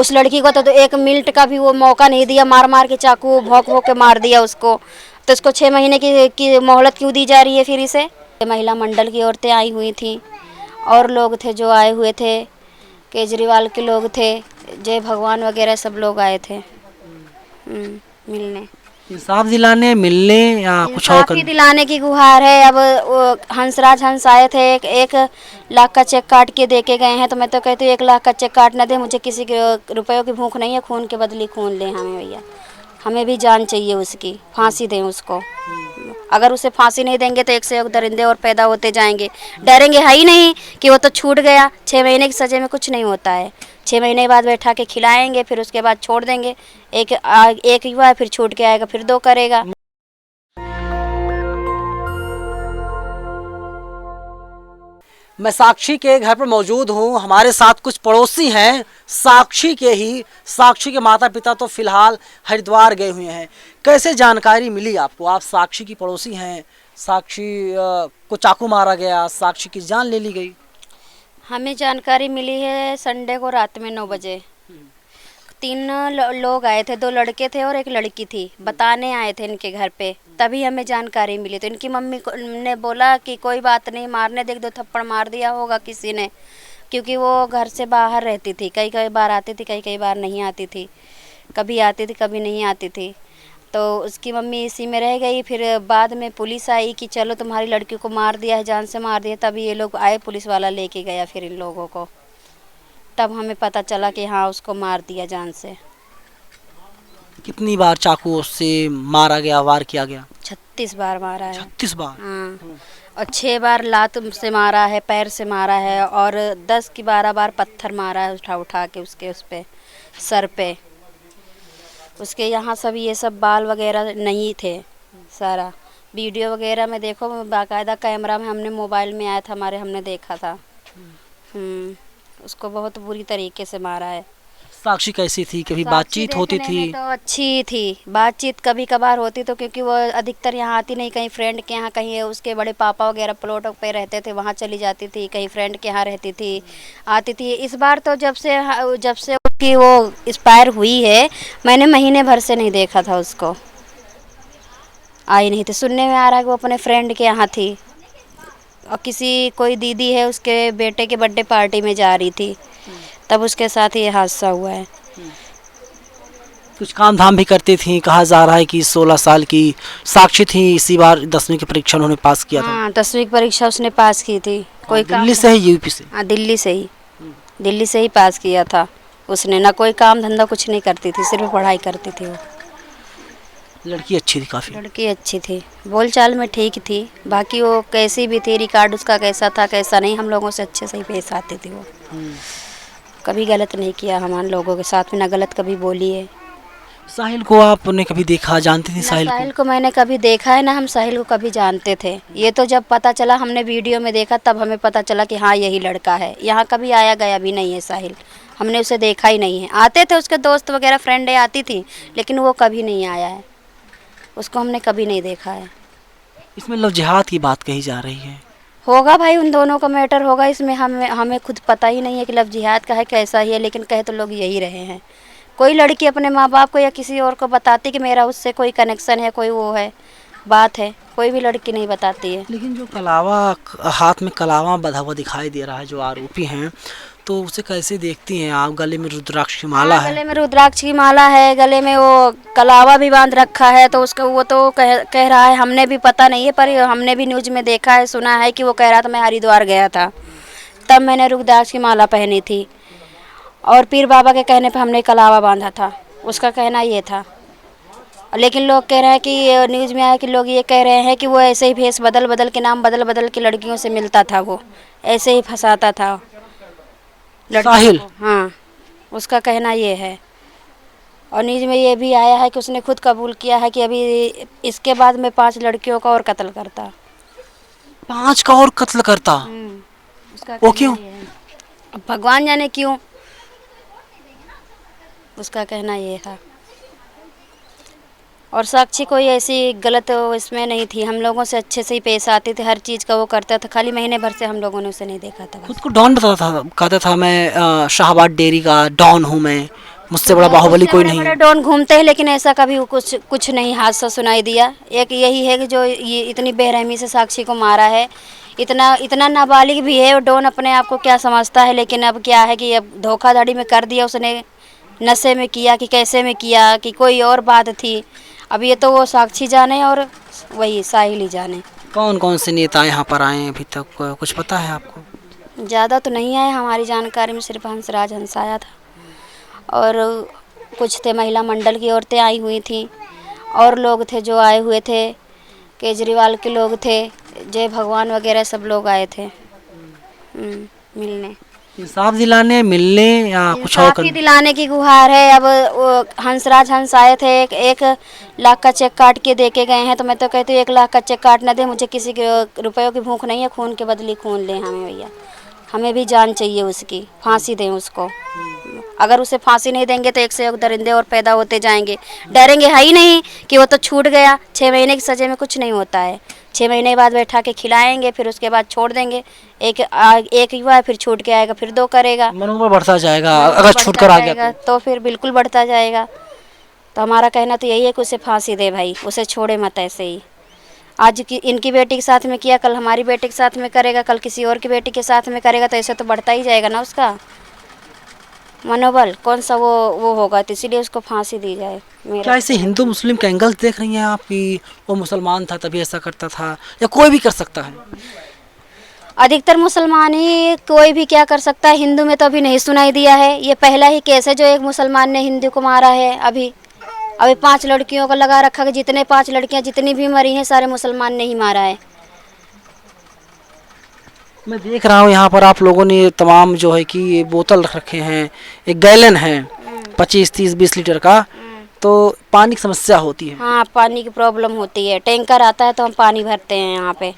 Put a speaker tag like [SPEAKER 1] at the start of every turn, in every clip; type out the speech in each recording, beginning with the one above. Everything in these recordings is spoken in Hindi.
[SPEAKER 1] उस लड़की को तो 1 मिनट का भी वो मौका नहीं दिया, मार मार के चाकू भोंक भोंक के मार दिया उसको। तो इसको 6 महीने की मोहलत क्यों दी जा रही है फिर इसे? महिला मंडल की औरतें आई हुई थी और लोग थे जो आए हुए थे, केजरीवाल के लोग थे, जय भगवान वगैरह सब लोग आए थे मिलने,
[SPEAKER 2] इंसाफ दिलाने, मिलने या कुछ और
[SPEAKER 1] इंसाफ ही
[SPEAKER 2] करने?
[SPEAKER 1] दिलाने की गुहार है। अब वो हंसराज हंस आए थे, 1 लाख का चेक काट के दे के गए हैं, तो मैं तो कहती हूँ 1 लाख का चेक काट ना दे, मुझे किसी के रुपयों की भूख नहीं है, खून के बदले खून लें हमें भैया, हमें भी जान चाहिए उसकी, फांसी दें उसको। अगर उसे फांसी नहीं देंगे तो एक से एक दरिंदे और पैदा होते जाएंगे, डरेंगे है ही नहीं कि वो तो छूट गया। 6 महीने की सज़ा में कुछ नहीं होता है, 6 महीने बाद बैठा के खिलाएंगे, फिर उसके बाद छोड़ देंगे। एक युवा फिर छूट के आएगा, फिर 2 करेगा।
[SPEAKER 2] मैं साक्षी के घर पर मौजूद हूँ, हमारे साथ कुछ पड़ोसी हैं साक्षी के ही। साक्षी के माता पिता तो फिलहाल हरिद्वार गए हुए हैं। कैसे जानकारी मिली आपको? आप साक्षी की पड़ोसी हैं। साक्षी को चाकू मारा गया, साक्षी की जान ले ली गई।
[SPEAKER 1] हमें जानकारी मिली है संडे को रात में 9 बजे 3 लोग आए थे, 2 लड़के थे और 1 लड़की थी, बताने आए थे इनके घर पे, तभी हमें जानकारी मिली। तो इनकी मम्मी ने बोला कि कोई बात नहीं, मारने देख 2 थप्पड़ मार दिया होगा किसी ने, क्योंकि वो घर से बाहर रहती थी, कई कई बार आती थी, कई कई बार नहीं आती थी, कभी आती थी कभी नहीं आती थी। तो उसकी मम्मी इसी में रह गई। फिर बाद में पुलिस आई कि चलो तुम्हारी लड़की को मार दिया है, जान से मार दिया, तभी ये लोग आए, पुलिस वाला लेके गया फिर इन लोगों को, तब हमें पता चला कि हाँ उसको मार दिया जान से।
[SPEAKER 2] कितनी बार चाकू से मारा गया, वार किया गया?
[SPEAKER 1] 36 बार मारा है।
[SPEAKER 2] 36 बार।
[SPEAKER 1] हाँ, और 6 बार लात से मारा है, पैर से मारा है, और 10 की 12 बार पत्थर मारा है उठा उठा के उसके उस पे सर पे। उसके यहाँ सब ये सब बाल वगैरह नहीं थे, सारा वीडियो वगैरह में देखो, बाकायदा कैमरा में हमने मोबाइल में आया था हमारे, हमने देखा था। उसको बहुत बुरी तरीके से मारा है।
[SPEAKER 2] साक्षी कैसी थी? कभी
[SPEAKER 1] साक्षी
[SPEAKER 2] बातचीत होती
[SPEAKER 1] देखने
[SPEAKER 2] थी?
[SPEAKER 1] में तो अच्छी थी, बातचीत कभी कभार होती, तो क्योंकि वो अधिकतर यहाँ आती नहीं, कहीं फ्रेंड के यहाँ, कहीं उसके बड़े पापा वगैरह प्लॉट पे रहते थे, वहाँ चली जाती थी, कहीं फ्रेंड के यहाँ रहती थी, आती थी। इस बार तो जब से उसकी वो एक्सपायर हुई है, मैंने महीने भर से नहीं देखा था उसको, आई नहीं थी। सुनने में आ रहा है कि वो अपने फ्रेंड के यहाँ थी, और कोई दीदी है उसके बेटे के बर्थडे पार्टी में जा रही थी, तब उसके साथ ये हादसा हुआ है।
[SPEAKER 2] कुछ काम धाम भी करती थी, कहा जा रहा है कि 16 साल की साक्षी थी, इसी बार 10वीं की परीक्षा उन्होंने पास किया था।
[SPEAKER 1] हाँ, 10वीं की परीक्षा उसने पास की थी। कोई काम
[SPEAKER 2] दिल्ली से है, यूपी से?
[SPEAKER 1] हाँ, दिल्ली से ही पास किया था उसने। ना कोई काम धंधा कुछ नहीं करती थी, सिर्फ पढ़ाई करती थी वो।
[SPEAKER 2] लड़की अच्छी थी काफ़ी?
[SPEAKER 1] लड़की अच्छी थी, बोलचाल में ठीक थी, बाकी वो कैसी भी थी, रिकॉर्ड उसका कैसा था कैसा नहीं, हम लोगों से अच्छे से ही पेश आती थी वो। कभी गलत नहीं किया हमारे लोगों के साथ में, ना गलत कभी बोली है।
[SPEAKER 2] साहिल को आपने कभी देखा, जानती थी
[SPEAKER 1] ना
[SPEAKER 2] साहिल
[SPEAKER 1] साहिल
[SPEAKER 2] को?
[SPEAKER 1] को मैंने कभी देखा है, ना हम साहिल को कभी जानते थे। ये तो जब पता चला, हमने वीडियो में देखा, तब हमें पता चला कि हाँ यही लड़का है। यहाँ कभी आया गया भी नहीं है साहिल, हमने उसे देखा ही नहीं है। आते थे उसके दोस्त वगैरह, फ्रेंडें आती थी, लेकिन वो कभी नहीं आया है, उसको हमने कभी नहीं देखा है।
[SPEAKER 2] इसमें लव जिहाद की बात कही जा रही है।
[SPEAKER 1] होगा भाई, उन दोनों का मैटर होगा इसमें, हमें खुद पता ही नहीं है कि लव जिहाद का है कैसा ही है, लेकिन कहे तो लोग यही रहे हैं। कोई लड़की अपने माँ बाप को या किसी और को बताती कि मेरा उससे कोई कनेक्शन है, कोई वो है, बात है, कोई भी लड़की नहीं बताती है।
[SPEAKER 2] लेकिन जो कलावा, हाथ में कलावा बंधा हुआ दिखाई दे रहा है, जो आरोपी हैं, तो उसे कैसे देखती हैं आप? गले में रुद्राक्ष की माला
[SPEAKER 1] हाँ,
[SPEAKER 2] है।
[SPEAKER 1] गले में रुद्राक्ष की माला है, गले में वो कलावा भी बांध रखा है, तो उसका वो तो कह रहा है, हमने भी पता नहीं है, पर हमने भी न्यूज़ में देखा है, सुना है कि वो कह रहा था मैं हरिद्वार गया था, तब मैंने रुद्राक्ष की माला पहनी थी, और पीर बाबा के कहने पे हमने कलावा बांधा था, उसका कहना ये था। लेकिन लोग कह रहे हैं कि न्यूज़ में आया कि लोग ये कह रहे हैं कि वो ऐसे ही भेष बदल बदल के, नाम बदल बदल के लड़कियों से मिलता था, वो ऐसे ही फंसाता था
[SPEAKER 2] साहिल?
[SPEAKER 1] लड़कियों को। हाँ, उसका कहना ये है। और न्यूज़ में ये भी आया है कि उसने खुद कबूल किया है कि अभी इसके बाद में 5 लड़कियों का और कत्ल करता।
[SPEAKER 2] 5 का और कत्ल करता?
[SPEAKER 1] उसका
[SPEAKER 2] वो
[SPEAKER 1] कहना
[SPEAKER 2] क्यों?
[SPEAKER 1] ये है, अब भगवान जाने क्यों, उसका कहना ये था। और साक्षी कोई ऐसी गलत इसमें नहीं थी, हम लोगों से अच्छे से ही पेश आती थी, हर चीज़ का वो करता था। खाली महीने भर से हम लोगों ने उसे नहीं देखा था बस।
[SPEAKER 2] खुद को डॉन बताता था, कहता था मैं शाहाबाद डेयरी का डॉन हूँ, मैं मुझसे बड़ा बाहुबली
[SPEAKER 1] उससे
[SPEAKER 2] कोई
[SPEAKER 1] बड़े
[SPEAKER 2] नहीं
[SPEAKER 1] बड़े
[SPEAKER 2] है।
[SPEAKER 1] डॉन घूमते हैं, लेकिन ऐसा कभी वो कुछ नहीं हादसा सुनाई दिया। एक यही है कि जो ये इतनी बेरहमी से साक्षी को मारा है, इतना इतना नाबालिग भी है, और डॉन अपने आप को क्या समझता है। लेकिन अब क्या है कि अब धोखाधड़ी में कर दिया उसने, नशे में किया कि कैसे में किया कि कोई और बात थी, अब ये तो वो साक्षी जाने और वही साहिल ही जाने।
[SPEAKER 2] कौन कौन से नेता यहाँ पर आए हैं अभी तक, कुछ पता है आपको?
[SPEAKER 1] ज़्यादा तो नहीं आए हमारी जानकारी में, सिर्फ हंसराज हंस आया था, और कुछ थे महिला मंडल की औरतें आई हुई थी, और लोग थे जो आए हुए थे, केजरीवाल के लोग थे, जय भगवान वगैरह सब लोग आए थे मिलने।
[SPEAKER 2] इंसाफ दिलाने, मिलने, या कुछ और
[SPEAKER 1] इंसाफ ही
[SPEAKER 2] करने?
[SPEAKER 1] दिलाने की गुहार है। अब वो हंसराज हंस आए थे, एक लाख का चेक काट के दे के गए हैं, तो मैं तो कहती हूँ 1 लाख का चेक काट ना दे, मुझे किसी के रुपयों की भूख नहीं है, खून के बदले खून लें हमें भैया, हमें भी जान चाहिए उसकी, फांसी दें उसको। अगर उसे फांसी नहीं देंगे तो एक से एक दरिंदे और पैदा होते जाएंगे, डरेंगे है ही नहीं कि वो तो छूट गया। 6 महीने की सज़ा में कुछ नहीं होता है, 6 महीने बाद बैठा के खिलाएंगे, फिर उसके बाद छोड़ देंगे। एक युवा है, फिर छूट के आएगा, फिर 2 करेगा,
[SPEAKER 2] मनोबल बढ़ता जाएगा अगर
[SPEAKER 1] बढ़ता
[SPEAKER 2] छूट कर आ गया
[SPEAKER 1] जाएगा,
[SPEAKER 2] तो।
[SPEAKER 1] तो फिर बिल्कुल बढ़ता जाएगा। तो हमारा कहना तो यही है कि उसे फांसी दे भाई, उसे छोड़े मत ऐसे ही। आज की इनकी बेटी के साथ में किया, कल हमारी बेटी के साथ में करेगा, कल किसी और की बेटी के साथ में करेगा, तो ऐसे तो बढ़ता ही जाएगा ना उसका मनोबल, कौन सा वो होगा। तो इसीलिए उसको फांसी दी जाए
[SPEAKER 2] क्या
[SPEAKER 1] मेरा।
[SPEAKER 2] इसे हिंदू मुस्लिम का एंगल देख रही हैं आप कि वो मुसलमान था तभी ऐसा करता था, या कोई भी कर सकता है?
[SPEAKER 1] अधिकतर मुसलमान ही, कोई भी क्या कर सकता है, हिंदू में तो अभी नहीं सुनाई दिया है। ये पहला ही केस है जो एक मुसलमान ने हिंदू को मारा है। अभी 5 लड़कियों को लगा रखा कि जितने 5 लड़कियां जितनी भी मरी हैं सारे मुसलमान ने ही मारा है।
[SPEAKER 2] मैं देख रहा हूँ यहाँ पर आप लोगों ने तमाम जो है कि ये बोतल रख रखे हैं, एक गैलन है 25, 30, 20 लीटर का, तो पानी की समस्या होती है।
[SPEAKER 1] हाँ, पानी की प्रॉब्लम होती है, टैंकर आता है तो हम पानी भरते हैं यहाँ पे।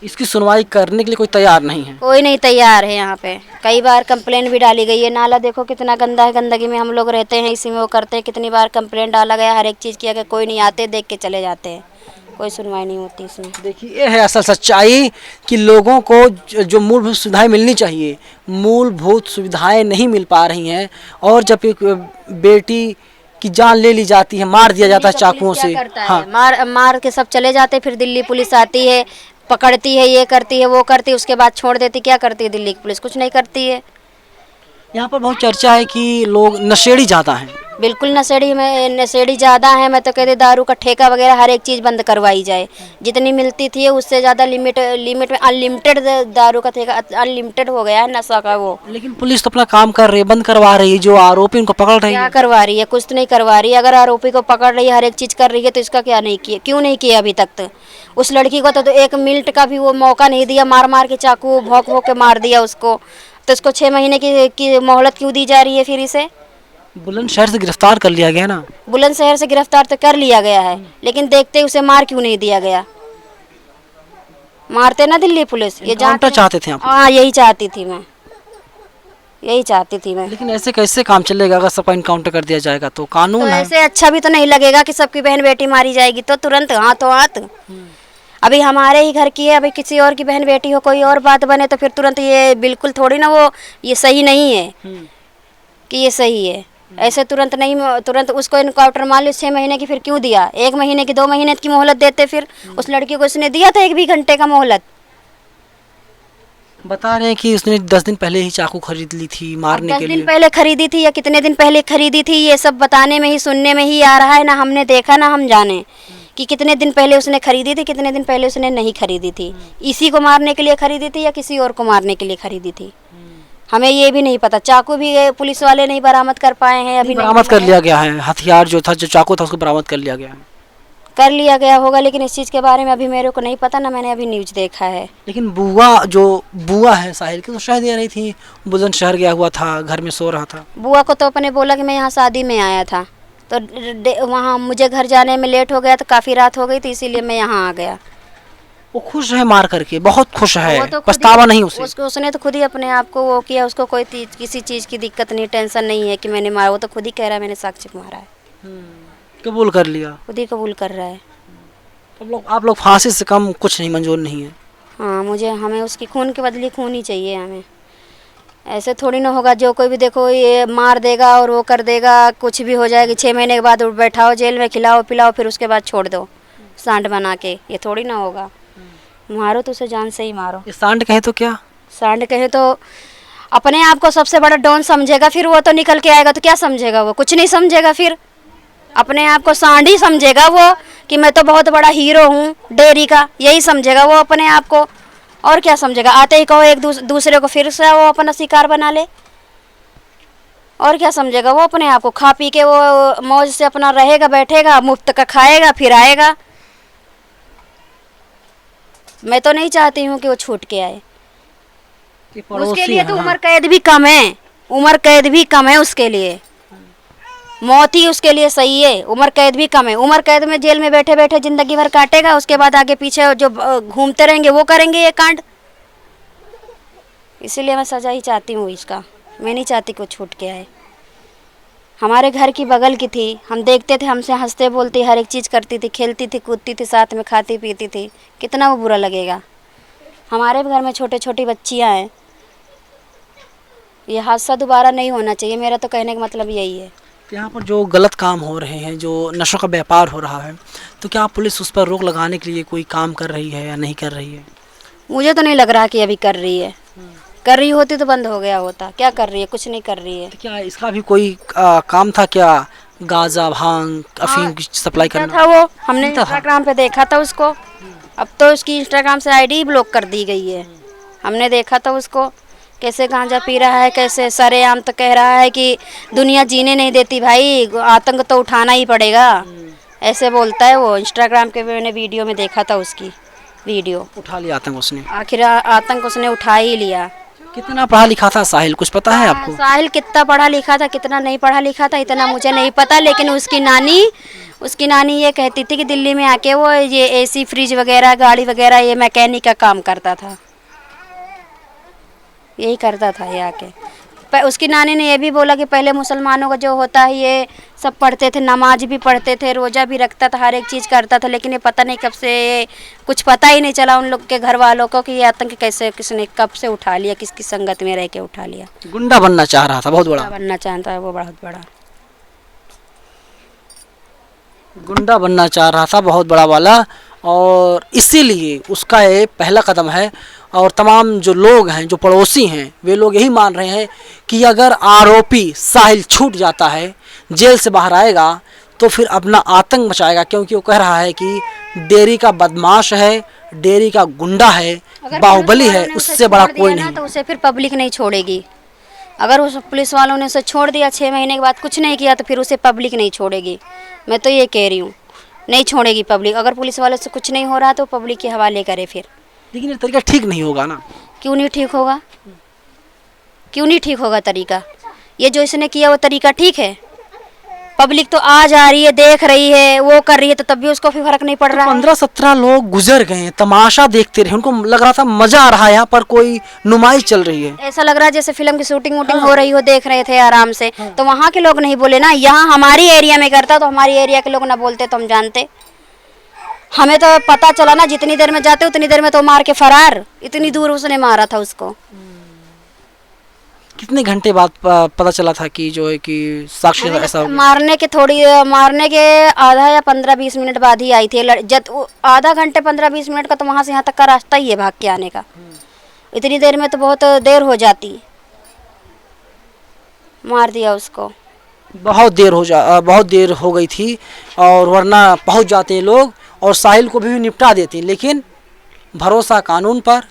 [SPEAKER 2] इसकी सुनवाई करने के लिए कोई तैयार नहीं है।
[SPEAKER 1] कोई नहीं तैयार है यहाँ पे। कई बार कंप्लेंट भी डाली गई है, नाला देखो कितना गंदा है, गंदगी में हम लोग रहते हैं, इसी में वो करते हैं। कितनी बार कंप्लेंट डाला गया, हर एक चीज़ किया गया, कोई नहीं आते, देख के चले जाते हैं, कोई सुनवाई नहीं होती इसमें।
[SPEAKER 2] देखिए ये है असल सच्चाई कि लोगों को जो मूलभूत सुविधाएं मिलनी चाहिए, मूलभूत सुविधाएं नहीं मिल पा रही हैं, और जब एक बेटी की जान ले ली जाती है, मार दिया जाता है चाकुओं से। हाँ,
[SPEAKER 1] मार के सब चले जाते, फिर दिल्ली पुलिस आती है, पकड़ती है, ये करती है, वो करती है, उसके बाद छोड़ देती। क्या करती है दिल्ली की पुलिस? कुछ नहीं करती है।
[SPEAKER 2] यहाँ पर बहुत चर्चा है कि लोग नशेड़ी ज़्यादा हैं।
[SPEAKER 1] बिल्कुल नशेड़ी ज़्यादा है। मैं तो कहती दारू का ठेका वगैरह हर एक चीज़ बंद करवाई जाए, जितनी मिलती थी उससे ज़्यादा लिमिट में अनलिमिटेड दारू का ठेका अनलिमिटेड हो गया है नशा का वो।
[SPEAKER 2] लेकिन पुलिस तो अपना काम कर रही है, बंद करवा रही है, जो आरोपी उनको पकड़ रही
[SPEAKER 1] क्या
[SPEAKER 2] है।
[SPEAKER 1] करवा रही है? कुछ तो नहीं करवा रही है। अगर आरोपी को पकड़ रही है, हर एक चीज़ कर रही है, तो इसका क्या नहीं किया, क्यों नहीं किया अभी तक? उस लड़की को तो 1 मिनट का भी वो मौका नहीं दिया, मार मार के चाकू भोंक भोंक के मार दिया उसको। तो इसको 6 महीने की मोहलत क्यों दी जा रही है फिर इसे?
[SPEAKER 2] बुलंदशहर से गिरफ्तार कर लिया गया ना।
[SPEAKER 1] बुलंदशहर से गिरफ्तार तो कर लिया गया है, लेकिन देखते ही उसे मार क्यों नहीं दिया गया? मारते ना दिल्ली पुलिस, ये
[SPEAKER 2] एनकाउंटर चाहते थे आप?
[SPEAKER 1] हाँ, यही चाहती थी मैं, यही चाहती थी मैं।
[SPEAKER 2] लेकिन ऐसे कैसे काम चलेगा? अगर सबका इनकाउंटर कर दिया जाएगा तो कानून
[SPEAKER 1] तो
[SPEAKER 2] है।
[SPEAKER 1] ऐसे अच्छा भी तो नहीं लगेगा कि सबकी बहन बेटी मारी जाएगी तो तुरंत हाथों हाथ। अभी हमारे ही घर की है, अभी किसी और की बहन बेटी हो, कोई और बात बने तो फिर तुरंत ये बिल्कुल थोड़ी ना वो, ये सही नहीं है कि ये सही है। ऐसे तुरंत नहीं, तुरंत उसको इनकाउंटर मान लो 6 महीने की, फिर क्यों दिया? 1 महीने की, 2 महीने की मोहलत देते फिर। उस लड़की को उसने दिया था 1 भी घंटे का मोहलत।
[SPEAKER 2] बता रहे हैं कि उसने 10 दिन पहले ही चाकू खरीद ली थी मारने
[SPEAKER 1] 10
[SPEAKER 2] के
[SPEAKER 1] दिन
[SPEAKER 2] लिए।
[SPEAKER 1] पहले खरीदी थी या कितने दिन पहले खरीदी थी, ये सब बताने में ही, सुनने में ही आ रहा है। ना हमने देखा ना हम जाने कि कितने दिन पहले उसने खरीदी थी, कितने दिन पहले उसने नहीं खरीदी थी। इसी को मारने के लिए खरीदी थी या किसी और को मारने के लिए खरीदी थी, हमें ये भी नहीं पता। चाकू भी पुलिस वाले नहीं बरामद कर पाए हैं अभी।
[SPEAKER 2] बरामद कर लिया गया है, हथियार जो था, जो चाकू था, उसको बरामद कर लिया गया है।
[SPEAKER 1] कर लिया गया होगा, लेकिन इस चीज़ के बारे में अभी मेरे को नहीं पता, ना मैंने अभी न्यूज़ देखा है।
[SPEAKER 2] लेकिन बुआ है साहिल की, तो शह दे रही थी, बुलंदशहर गया हुआ था, घर में सो रहा था।
[SPEAKER 1] बुआ को तो अपने बोला कि मैं यहाँ शादी में आया था, तो वहाँ मुझे घर जाने में लेट हो गया, तो काफ़ी रात हो गई थी, इसीलिए मैं यहाँ आ गया।
[SPEAKER 2] वो खुश है मार करके, बहुत खुश
[SPEAKER 1] वो
[SPEAKER 2] है,
[SPEAKER 1] तो खुद
[SPEAKER 2] पछतावा
[SPEAKER 1] ही-
[SPEAKER 2] नहीं उसे।
[SPEAKER 1] उसने तो खुद ही अपने आप को वो किया, उसको कोई किसी चीज़ की दिक्कत नहीं, टेंशन नहीं है कि मैंने मारा। वो तो खुद ही कह रहा है मैंने साक्षी को मारा है।
[SPEAKER 2] कबूल कर लिया।
[SPEAKER 1] खुद ही कबूल कर रहा है।
[SPEAKER 2] आप लोग फांसी से कम कुछ नहीं मंजूर नहीं है।
[SPEAKER 1] हाँ, हमें उसकी खून के बदले खून ही चाहिए हमें। ऐसे थोड़ी ना होगा, जो कोई भी देखो ये मार देगा और वो कर देगा, कुछ भी हो जाएगी, 6 महीने के बाद बैठाओ जेल में, खिलाओ पिलाओ, फिर उसके बाद छोड़ दो सांड बना के, ये थोड़ी ना होगा। मारो तो उसे जान से ही मारो।
[SPEAKER 2] ये सांड कहे तो क्या?
[SPEAKER 1] सांड कहे तो अपने आप को सबसे बड़ा डॉन समझेगा, फिर वो तो निकल के आएगा तो क्या समझेगा, वो कुछ नहीं समझेगा, फिर अपने आप को सांड ही समझेगा वो, कि मैं तो बहुत बड़ा हीरो हूँ डेयरी का, यही समझेगा वो अपने आप को। और क्या समझेगा, आते ही कहो एक दूसरे को फिर से वो अपना शिकार बना ले। और क्या समझेगा वो अपने आप को, खा पी के वो मौज से अपना रहेगा, बैठेगा, मुफ्त का खाएगा, फिर आएगा। मैं तो नहीं चाहती हूँ कि वो छूट के आए। उसके लिए तो उम्र कैद भी कम है, उम्र कैद भी कम है उसके लिए, मौत ही उसके लिए सही है। उम्र कैद भी कम है, उम्र कैद में जेल में बैठे बैठे जिंदगी भर काटेगा, उसके बाद आगे पीछे जो घूमते रहेंगे वो करेंगे ये कांड। इसीलिए मैं सजा ही चाहती हूँ इसका, मैं नहीं चाहती कि वो छूट के आए। हमारे घर की बगल की थी, हम देखते थे, हमसे हंसते बोलती, हर एक चीज़ करती थी, खेलती थी, कूदती थी, साथ में खाती पीती थी, कितना वो बुरा लगेगा। हमारे भी घर में छोटे छोटी बच्चियाँ हैं, ये हादसा दोबारा नहीं होना चाहिए, मेरा तो कहने का मतलब यही है।
[SPEAKER 2] यहाँ पर जो गलत काम हो रहे हैं, जो नशों का व्यापार हो रहा है, तो क्या पुलिस उस पर रोक लगाने के लिए कोई काम कर रही है या नहीं कर रही है?
[SPEAKER 1] मुझे तो नहीं लग रहा कि अभी कर रही है, कर रही होती तो बंद हो गया होता। क्या कर रही है, कुछ नहीं कर रही है।
[SPEAKER 2] तो क्या इसका भी कोई काम था क्या? गांजा भांग अफीम की सप्लाई करना
[SPEAKER 1] था वो, हमने इंस्टाग्राम पे देखा था उसको। अब तो उसकी इंस्टाग्राम से आईडी ब्लॉक कर दी गई है। हमने देखा था उसको कैसे गांजा पी रहा है, कैसे सरेआम तो कह रहा है कि दुनिया जीने नहीं देती भाई, आतंक तो उठाना ही पड़ेगा, ऐसे बोलता है वो। इंस्टाग्राम के मैंने वीडियो में देखा था, उसकी वीडियो
[SPEAKER 2] उठा लिया आतंक उसने।
[SPEAKER 1] आखिर आतंक उसने उठा ही लिया।
[SPEAKER 2] कितना पढ़ा लिखा था साहिल, कुछ पता है आपको?
[SPEAKER 1] साहिल कितना पढ़ा लिखा था, कितना नहीं पढ़ा लिखा था, इतना मुझे नहीं पता, लेकिन उसकी नानी ये कहती थी कि दिल्ली में आके वो ये एसी फ्रिज वगैरह गाड़ी वगैरह ये मैकेनिक का काम करता था, यही करता था ये आके। उसकी नानी ने ये भी बोला कि पहले मुसलमानों का जो होता है ये सब पढ़ते थे, नमाज भी पढ़ते थे, रोज़ा भी रखता था, हर एक चीज़ करता था, लेकिन ये पता नहीं कब से, कुछ पता ही नहीं चला उन लोग के घर वालों को कि ये आतंक कैसे किसने कब से उठा लिया, किसकी संगत में रह के उठा लिया।
[SPEAKER 2] गुंडा बनना चाह रहा था, बहुत बड़ा
[SPEAKER 1] बनना चाहता है वो, बहुत बड़ा
[SPEAKER 2] गुंडा बनना चाह रहा था, बहुत बड़ा वाला। और इसीलिए उसका ये पहला कदम है। और तमाम जो लोग हैं, जो पड़ोसी हैं, वे लोग यही मान रहे हैं कि अगर आरोपी साहिल छूट जाता है, जेल से बाहर आएगा, तो फिर अपना आतंक मचाएगा, क्योंकि वो कह रहा है कि डेयरी का बदमाश है, डेयरी का गुंडा है, बाहुबली है, उससे बड़ा कोई नहीं।
[SPEAKER 1] तो उसे फिर पब्लिक नहीं छोड़ेगी। अगर उस पुलिस वालों ने उसे छोड़ दिया 6 महीने के बाद कुछ नहीं किया, तो फिर उसे पब्लिक नहीं छोड़ेगी। मैं तो ये कह रही हूँ, नहीं छोड़ेगी पब्लिक। अगर पुलिस वालों से कुछ नहीं हो रहा तो पब्लिक के हवाले करे फिर।
[SPEAKER 2] लेकिन ये तरीका ठीक नहीं होगा ना?
[SPEAKER 1] क्यों नहीं ठीक होगा, क्यों नहीं ठीक होगा तरीका? ये जो इसने किया वो तरीका ठीक है? पब्लिक तो आ जा रही है, देख रही है, वो कर रही है, तो तब भी उसको भी फर्क नहीं पड़ रहा।
[SPEAKER 2] 15-17 लोग गुजर गए हैं, तमाशा देखते रहे, उनको लग रहा था मजा आ रहा है, यहाँ पर कोई नुमाइश चल रही है,
[SPEAKER 1] ऐसा लग रहा है जैसे फिल्म की शूटिंग वूटिंग हो रही हो, देख रहे थे आराम से। तो वहाँ के लोग नहीं बोले ना, यहाँ हमारी एरिया में करता तो हमारी एरिया के लोग ना बोलते तो हम जानते। हमें तो पता चला ना, जितनी देर में जाते उतनी देर में तो मार के फरार, इतनी दूर उसने मारा था उसको।
[SPEAKER 2] कितने घंटे बाद पता चला था कि जो है कि साक्षी ऐसा
[SPEAKER 1] मारने के आधा या 15-20 मिनट बाद ही आई थी। जब आधा घंटे 15-20 मिनट का तो वहाँ से यहाँ तक का रास्ता ही है भाग के आने का, इतनी देर में तो बहुत देर हो जाती। मार दिया उसको,
[SPEAKER 2] बहुत देर हो गई थी, और वरना पहुँच जाते लोग और साहिल को भी निपटा देते। लेकिन भरोसा कानून पर,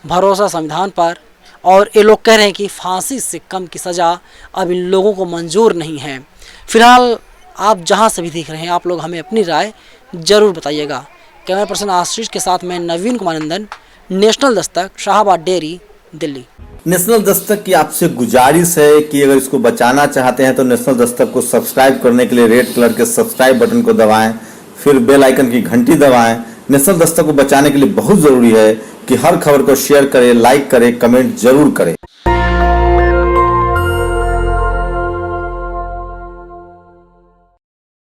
[SPEAKER 2] भरोसा संविधान पर, और ये लोग कह रहे हैं कि फांसी से कम की सज़ा अब इन लोगों को मंजूर नहीं है। फिलहाल आप जहां से भी देख रहे हैं, आप लोग हमें अपनी राय ज़रूर बताइएगा। कैमरा पर्सन आशीष के साथ मैं नवीन कुमार नंदन, national Dastak, Shahabad dairy, Delhi.
[SPEAKER 3] National Dastak की आपसे गुजारिश है कि अगर इसको बचाना चाहते हैं तो नेशनल दस्तक को सब्सक्राइब करने के लिए रेड कलर के सब्सक्राइब बटन को दबाएं, फिर बेल आइकन की घंटी दबाएं। नेशनल दस्तक को बचाने के लिए बहुत ज़रूरी है कि हर खबर को शेयर करें, लाइक करें, कमेंट जरूर करें।